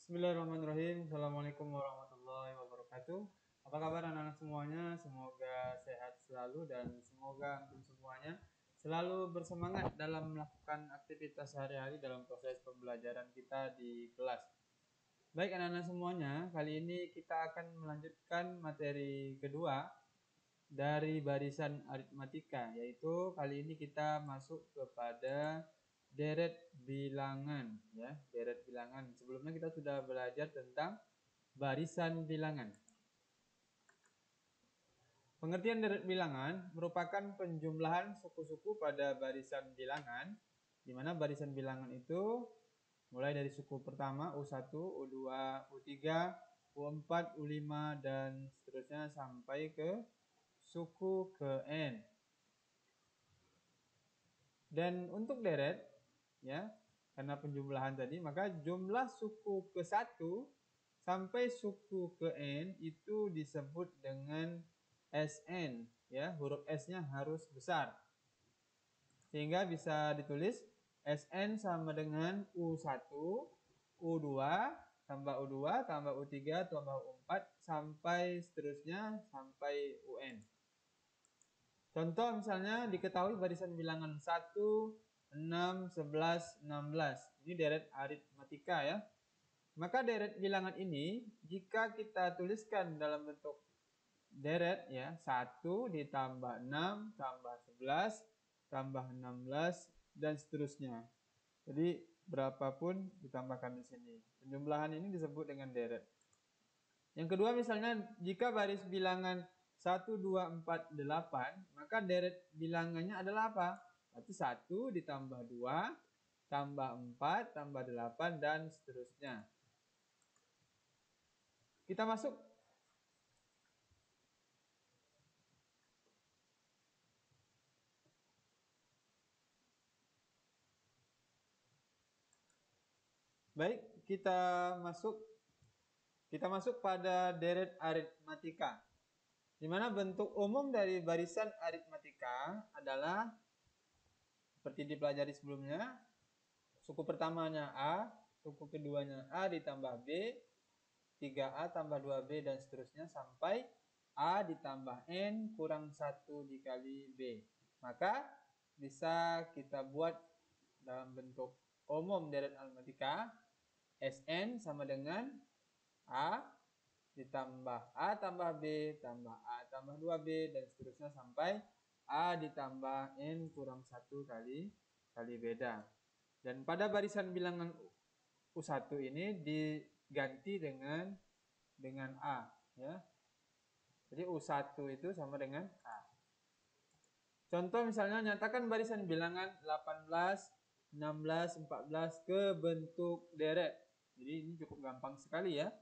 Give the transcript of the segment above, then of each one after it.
Bismillahirrahmanirrahim. Assalamualaikum warahmatullahi wabarakatuh. Apa kabar anak-anak semuanya? Semoga sehat selalu dan semoga antum semuanya selalu bersemangat dalam melakukan aktivitas sehari-hari dalam proses pembelajaran kita di kelas. Baik anak-anak semuanya, kali ini kita akan melanjutkan materi kedua dari barisan aritmatika, yaitu kali ini kita masuk kepada deret bilangan, ya, deret bilangan. Sebelumnya kita sudah belajar tentang barisan bilangan. Pengertian deret bilangan merupakan penjumlahan suku-suku pada barisan bilangan, di mana barisan bilangan itu mulai dari suku pertama U1, U2, U3, U4, U5 dan seterusnya sampai ke suku ke N. Dan untuk deret, ya, karena penjumlahan tadi, maka jumlah suku ke 1 sampai suku ke N itu disebut dengan Sn, ya, huruf S-nya harus besar. Sehingga bisa ditulis Sn sama dengan U1, U2, tambah U2, tambah U3, tambah U4, sampai seterusnya, sampai UN. Contoh misalnya diketahui barisan bilangan 1, 6, 11, 16. Ini deret aritmatika ya. Maka deret bilangan ini jika kita tuliskan dalam bentuk deret ya, 1 ditambah 6 tambah 11 tambah 16 dan seterusnya. Jadi berapapun ditambahkan di sini. Penjumlahan ini disebut dengan deret. Yang kedua misalnya jika baris bilangan 1, 2, 4, 8, maka deret bilangannya adalah apa? Berarti 1 ditambah 2, tambah 4, tambah 8, dan seterusnya. Kita masuk. Baik, kita masuk pada deret aritmatika. Di mana bentuk umum dari barisan aritmatika adalah seperti dipelajari sebelumnya, suku pertamanya A, suku keduanya A ditambah B, 3A tambah 2B dan seterusnya sampai A ditambah N kurang 1 dikali B. Maka bisa kita buat dalam bentuk umum deret aritmatika Sn sama dengan A ditambah A tambah B tambah A tambah 2B dan seterusnya sampai A ditambah N kurang 1 kali beda. Dan pada barisan bilangan U1 ini diganti dengan A ya. Jadi U1 itu sama dengan A. Contoh misalnya nyatakan barisan bilangan 18, 16, 14 ke bentuk deret. Jadi ini cukup gampang sekali ya.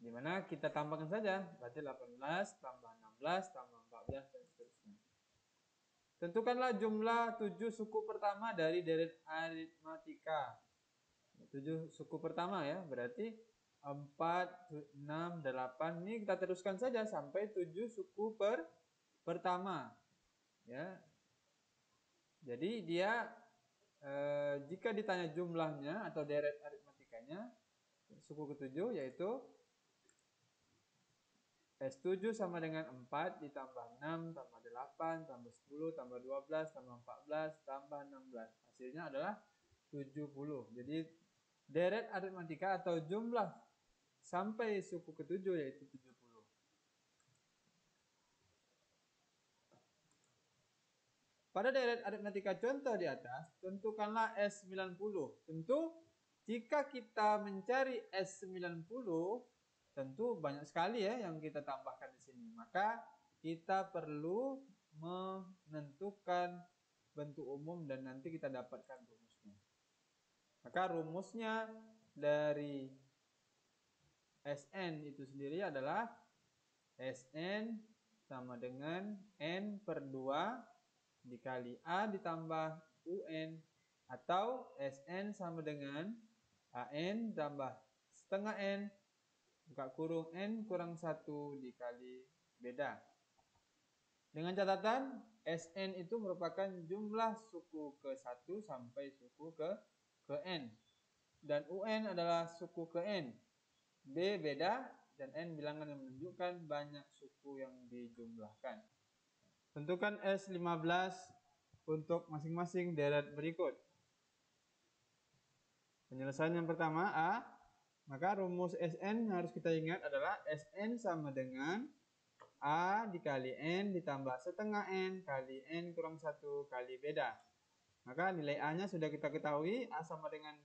Dimana kita tambahkan saja, berarti 18 tambah 16 tambah 14 dan seterusnya. Tentukanlah jumlah 7 suku pertama dari deret aritmatika. 7 suku pertama ya, berarti 4, 6, 8. Ini kita teruskan saja sampai 7 suku pertama. Ya. Jadi dia jika ditanya jumlahnya atau deret aritmatikanya, suku ke-7 yaitu S7 sama dengan 4 ditambah 6 tambah 8 tambah 10 tambah 12 tambah 14 tambah 16. Hasilnya adalah 70. Jadi deret aritmatika atau jumlah sampai suku ke-7 yaitu 70. Pada deret aritmatika contoh di atas, tentukanlah S90. Tentu jika kita mencari S90, tentu banyak sekali ya yang kita tambahkan di sini. Maka kita perlu menentukan bentuk umum dan nanti kita dapatkan rumusnya. Maka rumusnya dari Sn itu sendiri adalah Sn sama dengan N per 2 dikali A ditambah UN, atau Sn sama dengan An tambah setengah N buka kurung N kurang 1 dikali beda. Dengan catatan Sn itu merupakan jumlah suku ke 1 sampai suku ke N. dan UN adalah suku ke N. B beda dan N bilangan yang menunjukkan banyak suku yang dijumlahkan. Tentukan S15 untuk masing-masing deret berikut. Penyelesaian yang pertama A, maka rumus Sn yang harus kita ingat adalah Sn sama dengan A dikali N ditambah setengah N kali N kurang 1 kali beda. Maka nilai A-nya sudah kita ketahui, A sama dengan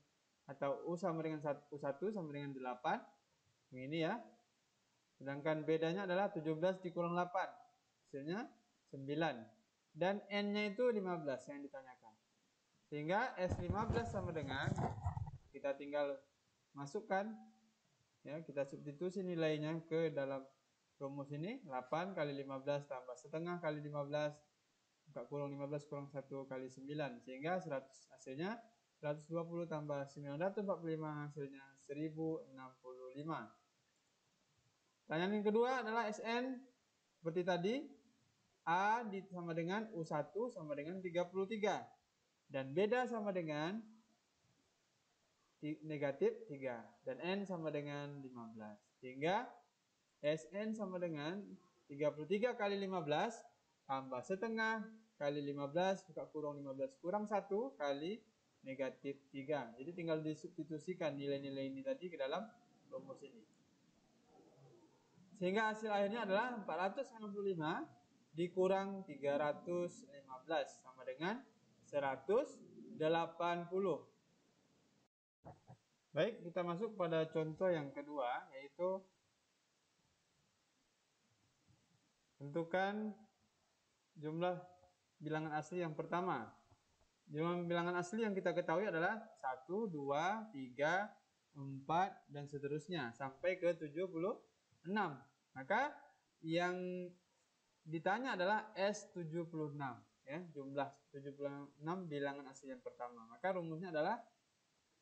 atau U sama dengan U1 sama dengan 8. Ini ya. Sedangkan bedanya adalah 17 dikurang 8. Hasilnya 9. Dan N-nya itu 15 yang ditanyakan. Sehingga S15 sama dengan, kita tinggal masukkan, ya, kita substitusi nilainya ke dalam rumus ini. 8 kali 15 tambah setengah kali 15 buka kurung 15 kurang 1 kali 9, sehingga 100 hasilnya 120 tambah 945 hasilnya 1065. Pertanyaan yang kedua adalah Sn seperti tadi, A sama dengan U1 sama dengan 33 dan beda sama dengan negatif 3 dan N sama dengan 15, sehingga Sn sama dengan 33 kali 15 tambah setengah kali 15 buka kurung 15 kurang 1 kali negatif 3. Jadi tinggal disubstitusikan nilai-nilai ini tadi ke dalam rumus ini. Sehingga hasil akhirnya adalah 495 dikurang 315 sama dengan 180. Baik, kita masuk pada contoh yang kedua, yaitu tentukan jumlah bilangan asli yang pertama. Jumlah bilangan asli yang kita ketahui adalah 1, 2, 3, 4, dan seterusnya sampai ke 76. Maka yang ditanya adalah S76, ya, jumlah 76 bilangan asli yang pertama. Maka rumusnya adalah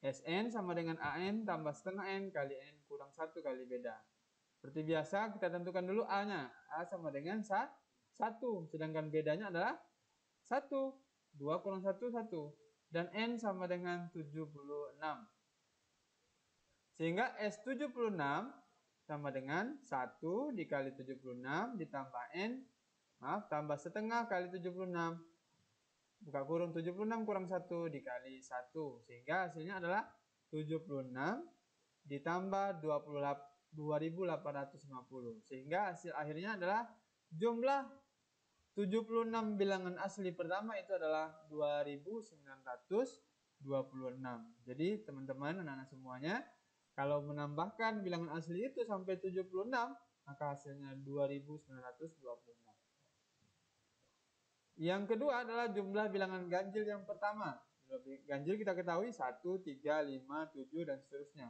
Sn sama dengan An tambah setengah N kali N kurang 1 kali beda. Seperti biasa kita tentukan dulu A-nya. A sama dengan 1, sedangkan bedanya adalah 1. 2 kurang 1, 1. Dan N sama dengan 76. Sehingga S76 sama dengan 1 dikali 76 ditambah N, tambah setengah kali 76. Buka kurung 76 kurang 1 dikali 1. Sehingga hasilnya adalah 76 ditambah 2850. Sehingga hasil akhirnya adalah jumlah 76 bilangan asli pertama itu adalah 2926. Jadi teman-teman, anak-anak semuanya, kalau menambahkan bilangan asli itu sampai 76, maka hasilnya 2926. Yang kedua adalah jumlah bilangan ganjil yang pertama. Jumlah ganjil kita ketahui 1, 3, 5, 7, dan seterusnya.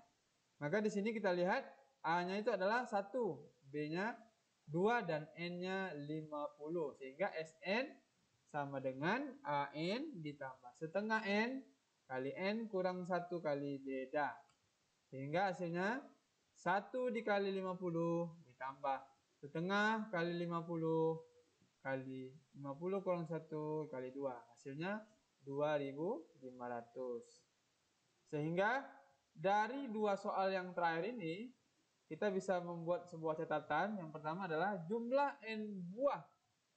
Maka di sini kita lihat A-nya itu adalah 1, B-nya 2, dan N-nya 50. Sehingga Sn sama dengan An ditambah setengah N kali N kurang 1 kali beda. Sehingga hasilnya 1 dikali 50 ditambah setengah kali 50 kali 50 kurang 1 kali 2. Hasilnya 2500. Sehingga dari dua soal yang terakhir ini, kita bisa membuat sebuah catatan. Yang pertama adalah jumlah N buah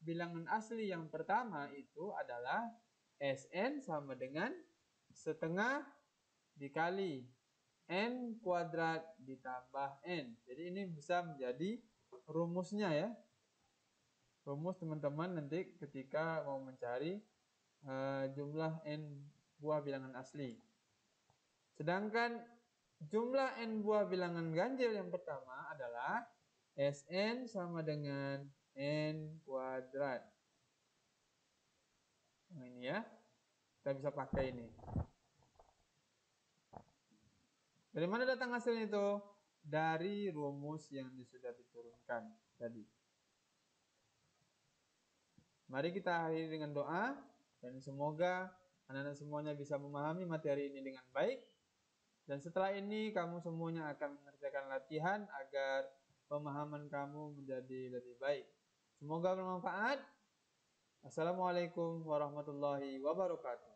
bilangan asli yang pertama itu adalah Sn sama dengan setengah dikali N kuadrat ditambah N. Jadi ini bisa menjadi rumusnya, ya. Rumus teman-teman nanti ketika mau mencari jumlah N buah bilangan asli. Sedangkan jumlah N buah bilangan ganjil yang pertama adalah Sn sama dengan N kuadrat. Nah, ini ya, kita bisa pakai ini. Dari mana datang hasilnya itu? Dari rumus yang sudah diturunkan tadi. Mari kita akhiri dengan doa, dan semoga anak-anak semuanya bisa memahami materi ini dengan baik. Dan setelah ini kamu semuanya akan mengerjakan latihan agar pemahaman kamu menjadi lebih baik. Semoga bermanfaat. Assalamualaikum warahmatullahi wabarakatuh.